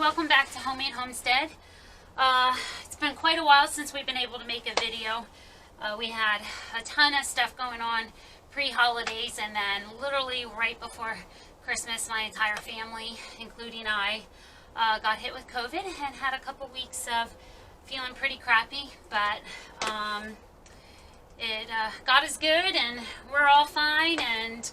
welcome back to Homemade Homestead. It's been quite a while since we've been able to make a video. We had a ton of stuff going on pre-holidays, and then literally right before Christmas, my entire family, including I, got hit with COVID and had a couple weeks of feeling pretty crappy, but God is good and we're all fine, and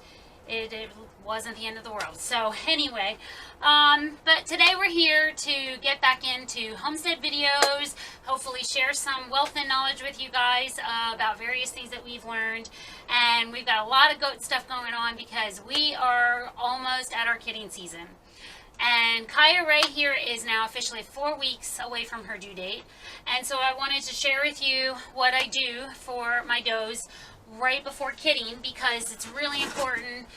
it wasn't the end of the world. So anyway, but today we're here to get back into homestead videos, hopefully share some wealth and knowledge with you guys about various things that we've learned. And we've got a lot of goat stuff going on because we are almost at our kidding season. And Kaya right here is now officially 4 weeks away from her due date. And so I wanted to share with you what I do for my does right before kidding, because it's really important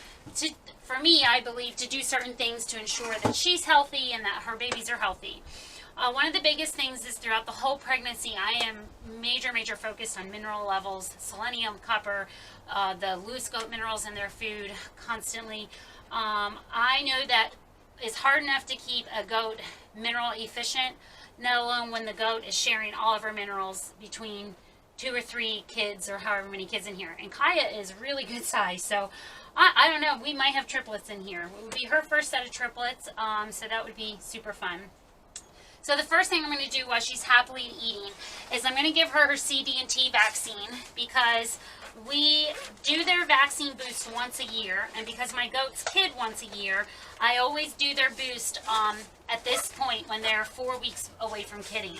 for me, I believe, to do certain things to ensure that she's healthy and that her babies are healthy. One of the biggest things is throughout the whole pregnancy, I am major focused on mineral levels, selenium, copper, the loose goat minerals in their food constantly. I know that it's hard enough to keep a goat mineral efficient, let alone when the goat is sharing all of her minerals between 2 or 3 kids, or however many kids in here. And Kaya is really good size, so I don't know, we might have triplets in here. It would be her first set of triplets, so that would be super fun. So the first thing I'm going to do while she's happily eating is I'm going to give her her CD&T vaccine, because we do their vaccine boost once a year, and because my goats kid once a year, I always do their boost at this point when they're 4 weeks away from kidding.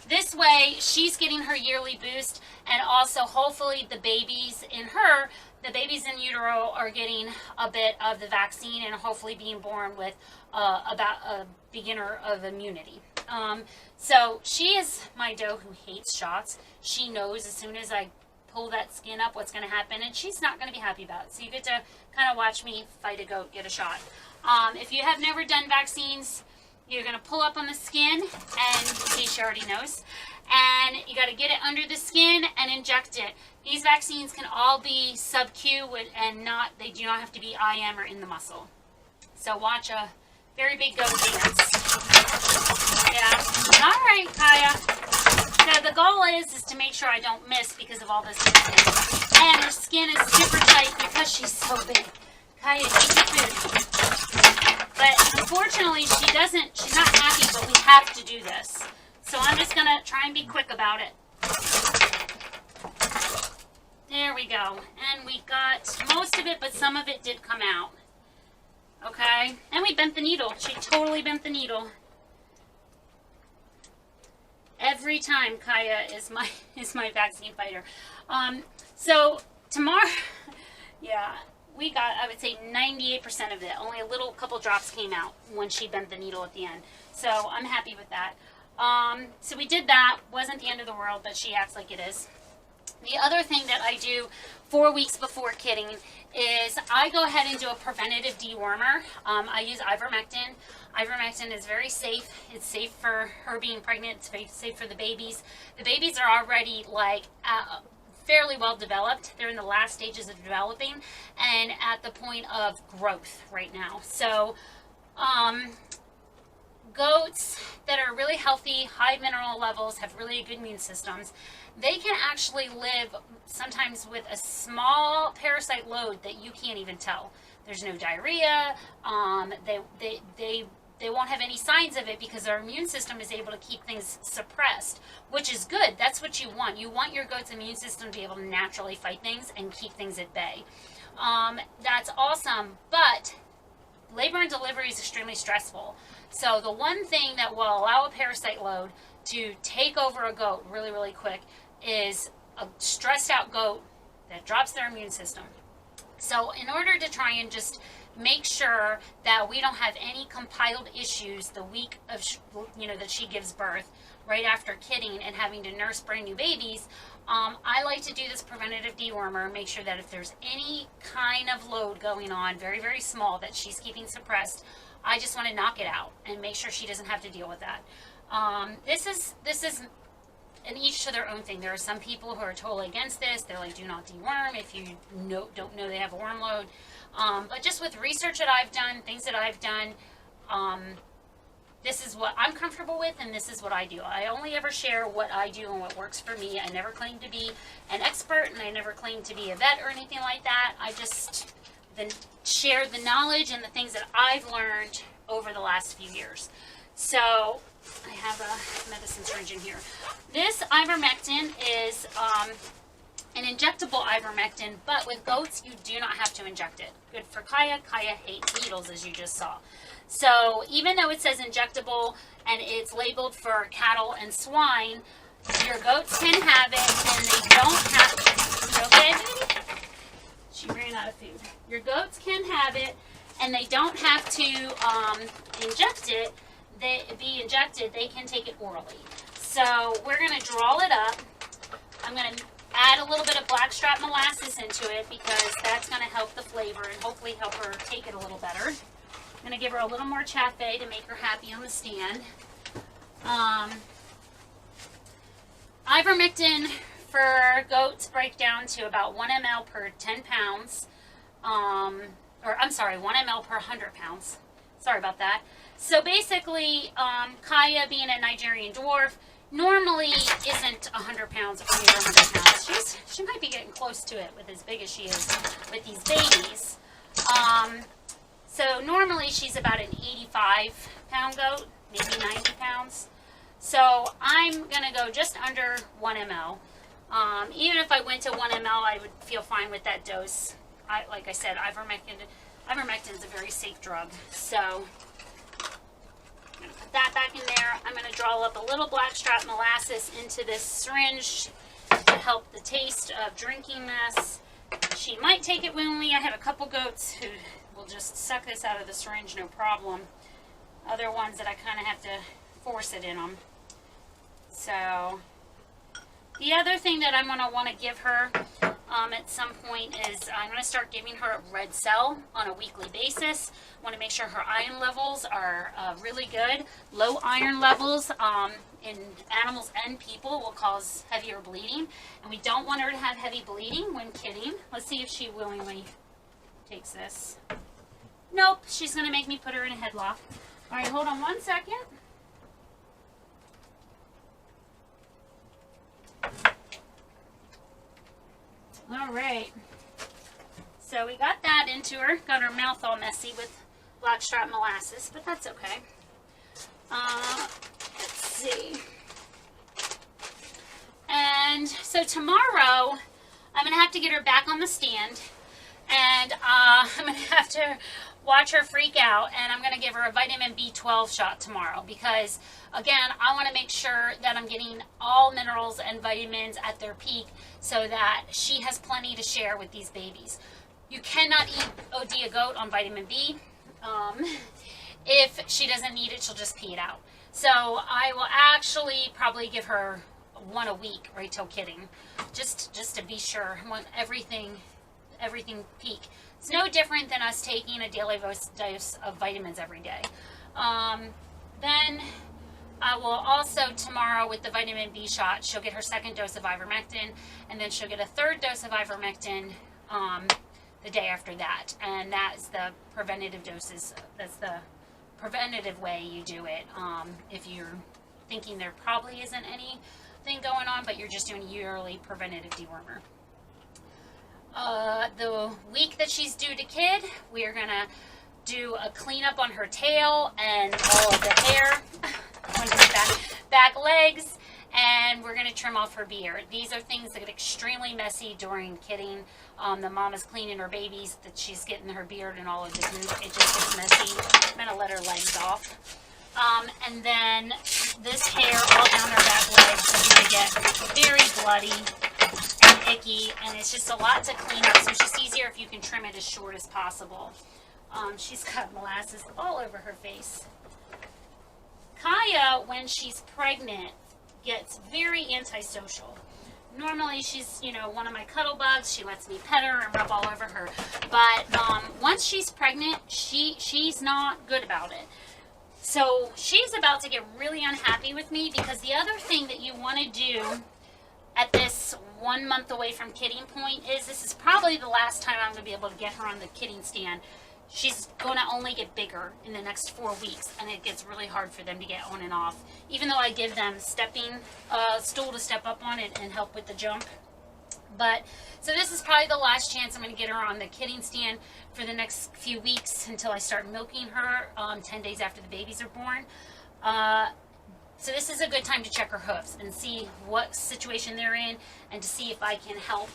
This way, she's getting her yearly boost, and also hopefully the babies in utero are getting a bit of the vaccine and hopefully being born with about a beginner of immunity. So she is my doe who hates shots. She knows as soon as I pull that skin up what's going to happen, and she's not going to be happy about it. So you get to kind of watch me fight a goat, get a shot. If you have never done vaccines, you're going to pull up on the skin, and in case she already knows, and you got to get it under the skin and inject it. These vaccines can all be sub-Q, and they do not have to be IM or in the muscle. So watch a very big goat dance. Yeah. All right, Kaya. So the goal is to make sure I don't miss because of all this movement. And her skin is super tight because she's so big. Kaya, eat your food. But unfortunately, she's not happy, but we have to do this. So I'm just going to try and be quick about it. There we go. And we got most of it, but some of it did come out. Okay? And we bent the needle. She totally bent the needle. Every time Kaya is my vaccine fighter. So tomorrow, yeah, we got, I would say 98% of it. Only a couple drops came out when she bent the needle at the end. So I'm happy with that. So we did that. Wasn't the end of the world, but she acts like it is. The other thing that I do 4 weeks before kidding is I go ahead and do a preventative dewormer. I use ivermectin. Ivermectin is very safe. It's safe for her being pregnant. It's very safe for the babies. The babies are already fairly well developed. They're in the last stages of developing and at the point of growth right now. So goats that are really healthy, high mineral levels, have really good immune systems, they can actually live sometimes with a small parasite load that you can't even tell. There's no diarrhea. They won't have any signs of it because our immune system is able to keep things suppressed, which is good. That's what you want. You want your goat's immune system to be able to naturally fight things and keep things at bay. That's awesome, but labor and delivery is extremely stressful. So the one thing that will allow a parasite load to take over a goat really quick is a stressed out goat that drops their immune system. So in order to try and just make sure that we don't have any compiled issues the week of that she gives birth, right after kidding and having to nurse brand new babies, I like to do this preventative dewormer, make sure that if there's any kind of load going on, very small, that she's keeping suppressed, I just want to knock it out and make sure she doesn't have to deal with that. This is and each to their own thing. There are some people who are totally against this. They're like, do not deworm if you don't know they have a worm load. But just with research that I've done, things that I've done, this is what I'm comfortable with, and this is what I do. I only ever share what I do and what works for me. I never claim to be an expert, and I never claim to be a vet or anything like that. I just share the knowledge and the things that I've learned over the last few years. So I have a medicine syringe in here. This ivermectin is an injectable ivermectin, but with goats you do not have to inject it. Good for Kaya. Kaya hates needles, as you just saw. So even though it says injectable and it's labeled for cattle and swine, your goats can have it and they don't have to. Okay, baby? She ran out of food. Your goats can have it and they don't have to inject it. Be injected. They can take it orally. So we're going to draw it up. I'm going to add a little bit of blackstrap molasses into it because that's going to help the flavor and hopefully help her take it a little better. I'm going to give her a little more Chafe to make her happy on the stand. Ivermectin for goats break down to about 1 ml per 10 pounds. Or I'm sorry, 1 ml per 100 pounds. Sorry about that. So basically, Kaya, being a Nigerian dwarf, normally isn't 100 pounds or near 100 pounds. She might be getting close to it with as big as she is with these babies. So normally she's about an 85 pound goat, maybe 90 pounds. So I'm going to go just under 1 ml. Even if I went to 1 ml, I would feel fine with that dose. Like I said, ivermectin is a very safe drug. So I'm going to put that back in there. I'm going to draw up a little blackstrap molasses into this syringe to help the taste of drinking this. She might take it willingly. I have a couple goats who will just suck this out of the syringe, no problem. Other ones that I kind of have to force it in them. So the other thing that I'm going to want to give her at some point is I'm going to start giving her a red cell on a weekly basis. I want to make sure her iron levels are really good. Low iron levels in animals and people will cause heavier bleeding, and we don't want her to have heavy bleeding when kidding. Let's see if she willingly takes this. Nope, she's going to make me put her in a headlock. All right, hold on 1 second. All right, so we got that into her. Got her mouth all messy with blackstrap molasses, but that's okay. Let's see. And so tomorrow, I'm going to have to get her back on the stand, and I'm going to have to watch her freak out, and I'm going to give her a vitamin B12 shot tomorrow because, again, I want to make sure that I'm getting all minerals and vitamins at their peak so that she has plenty to share with these babies. You cannot OD a goat on vitamin B. If she doesn't need it, she'll just pee it out. So I will actually probably give her one a week right till kidding, just to be sure. I want everything peak. It's no different than us taking a daily dose of vitamins every day. Then I will also tomorrow with the vitamin B shot, she'll get her second dose of ivermectin, and then she'll get a third dose of ivermectin the day after that. And that's the preventative doses. That's the preventative way you do it. If you're thinking there probably isn't anything going on, but you're just doing yearly preventative dewormer. The week that she's due to kid, we are going to do a cleanup on her tail and all of the hair on her back legs, and we're going to trim off her beard. These are things that get extremely messy during kidding. The mom is cleaning her babies, that she's getting her beard and all of this, it just gets messy. I'm going to let her legs off. And then this hair all down her back legs is going to get very bloody and icky, and it's just a lot to clean up, so it's just easier if you can trim it as short as possible. She's got molasses all over her face. Kaya, when she's pregnant, gets very antisocial. Normally she's, one of my cuddle bugs. She lets me pet her and rub all over her. But once she's pregnant, she's not good about it. So she's about to get really unhappy with me because the other thing that you want to do at this 1 month away from kidding point is this is probably the last time I'm going to be able to get her on the kidding stand. she's going to only get bigger in the next 4 weeks, and it gets really hard for them to get on and off. Even though I give them stepping stool to step up on it and help with the jump. But so this is probably the last chance I'm going to get her on the kidding stand for the next few weeks until I start milking her 10 days after the babies are born. So this is a good time to check her hoofs and see what situation they're in, and to see if I can help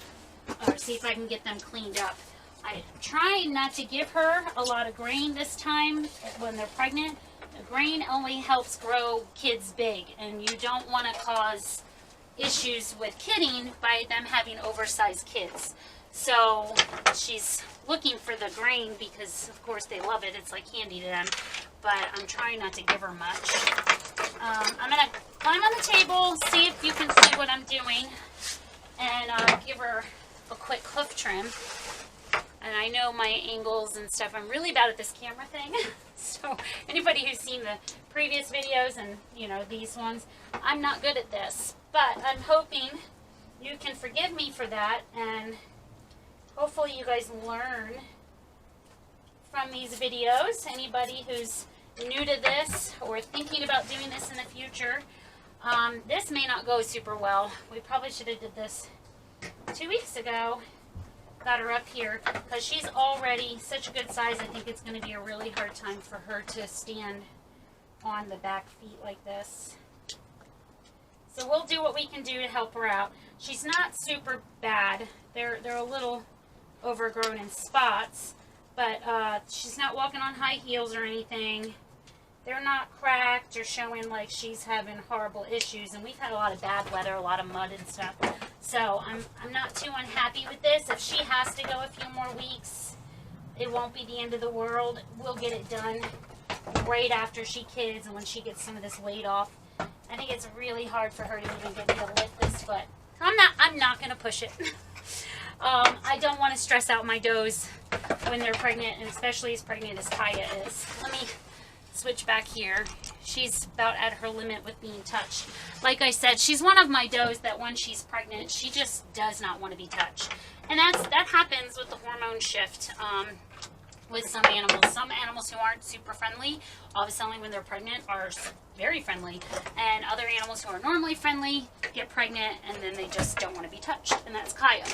or see if I can get them cleaned up. I try not to give her a lot of grain this time when they're pregnant. The grain only helps grow kids big, and you don't want to cause issues with kidding by them having oversized kids. So she's looking for the grain because, of course, they love it. It's like candy to them. But I'm trying not to give her much. I'm going to climb on the table, see if you can see what I'm doing, and give her a quick hoof trim. And I know my angles and stuff, I'm really bad at this camera thing. So anybody who's seen the previous videos and, you know, these ones, I'm not good at this. But I'm hoping you can forgive me for that, and hopefully you guys learn from these videos. Anybody who's new to this or thinking about doing this in the future, this may not go super well. We probably should have did this 2 weeks ago. Got her up here because she's already such a good size. I think it's going to be a really hard time for her to stand on the back feet like this. So we'll do what we can do to help her out. She's not super bad. They're a little overgrown in spots, but she's not walking on high heels or anything. They're not cracked or showing like she's having horrible issues. And we've had a lot of bad weather, a lot of mud and stuff. So I'm not too unhappy with this. If she has to go a few more weeks, it won't be the end of the world. We'll get it done right after she kids and when she gets some of this weight off. I think it's really hard for her to even get me to lift this foot. I'm not going to push it. I don't want to stress out my does when they're pregnant, and especially as pregnant as Kaya is. Let me switch back here. She's about at her limit with being touched. Like I said, she's one of my does that when she's pregnant, she just does not want to be touched. And that happens with the hormone shift with some animals. Some animals who aren't super friendly, all of a sudden when they're pregnant, are very friendly. And other animals who are normally friendly get pregnant and then they just don't want to be touched. And that's Kaya.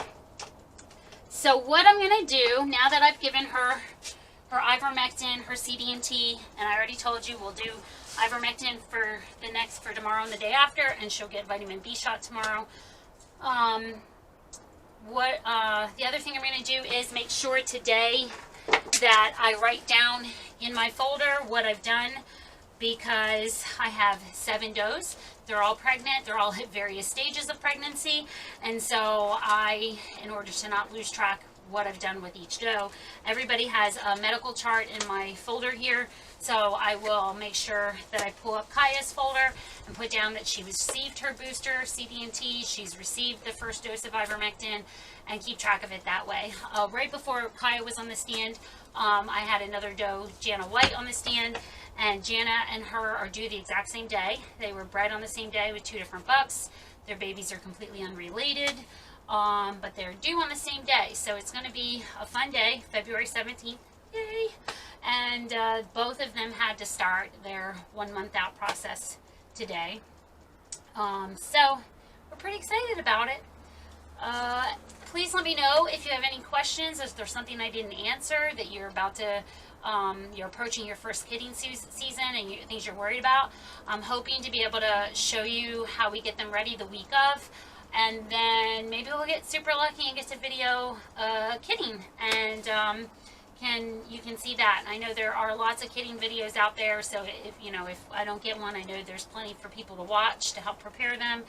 So what I'm going to do, now that I've given her ivermectin, her CD&T, and I already told you we'll do ivermectin for tomorrow and the day after, and she'll get vitamin B shot tomorrow. The other thing I'm going to do is make sure today that I write down in my folder what I've done, because I have 7 does. They're all pregnant. They're all at various stages of pregnancy, and so in order to not lose track what I've done with each doe, everybody has a medical chart in my folder here, so I will make sure that I pull up Kaya's folder and put down that she received her booster CD&T, she's received the first dose of ivermectin, and keep track of it that way. Right before Kaya was on the stand, I had another doe, Jana White, on the stand, and Jana and her are due the exact same day. They were bred on the same day with 2 different bucks. Their babies are completely unrelated. But they're due on the same day, so it's going to be a fun day, February 17th, yay! And both of them had to start their 1 month out process today. So we're pretty excited about it. Please let me know if you have any questions, if there's something I didn't answer that you're about to, you're approaching your first kidding season and things you're worried about. I'm hoping to be able to show you how we get them ready the week of. And then maybe we'll get super lucky and get to video kidding, and you can see that. I know there are lots of kidding videos out there, so if I don't get one, I know there's plenty for people to watch to help prepare them.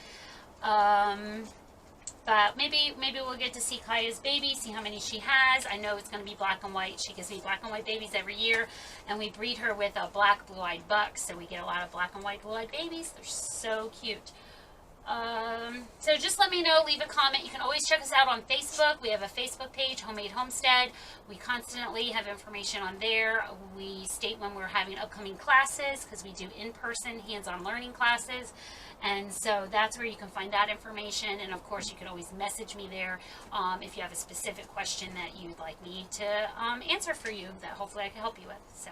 But maybe we'll get to see Kaya's baby, see how many she has. I know it's going to be black and white. She gives me black and white babies every year, and we breed her with a black blue-eyed buck, so we get a lot of black and white blue-eyed babies. They're so cute. So just let me know, leave a comment. You can always check us out on Facebook. We have a Facebook page, Homemade Homestead. We constantly have information on there. We state when we're having upcoming classes because we do in-person hands-on learning classes. And so that's where you can find that information. And of course, you can always message me there if you have a specific question that you'd like me to answer for you that hopefully I can help you with. So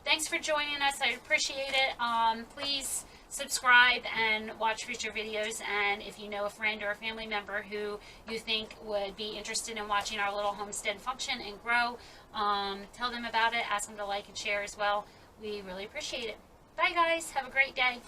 thanks for joining us. I appreciate it. Please subscribe and watch future videos. And if you know a friend or a family member who you think would be interested in watching our little homestead function and grow, tell them about it. Ask them to like and share as well. We really appreciate it. Bye, guys. Have a great day.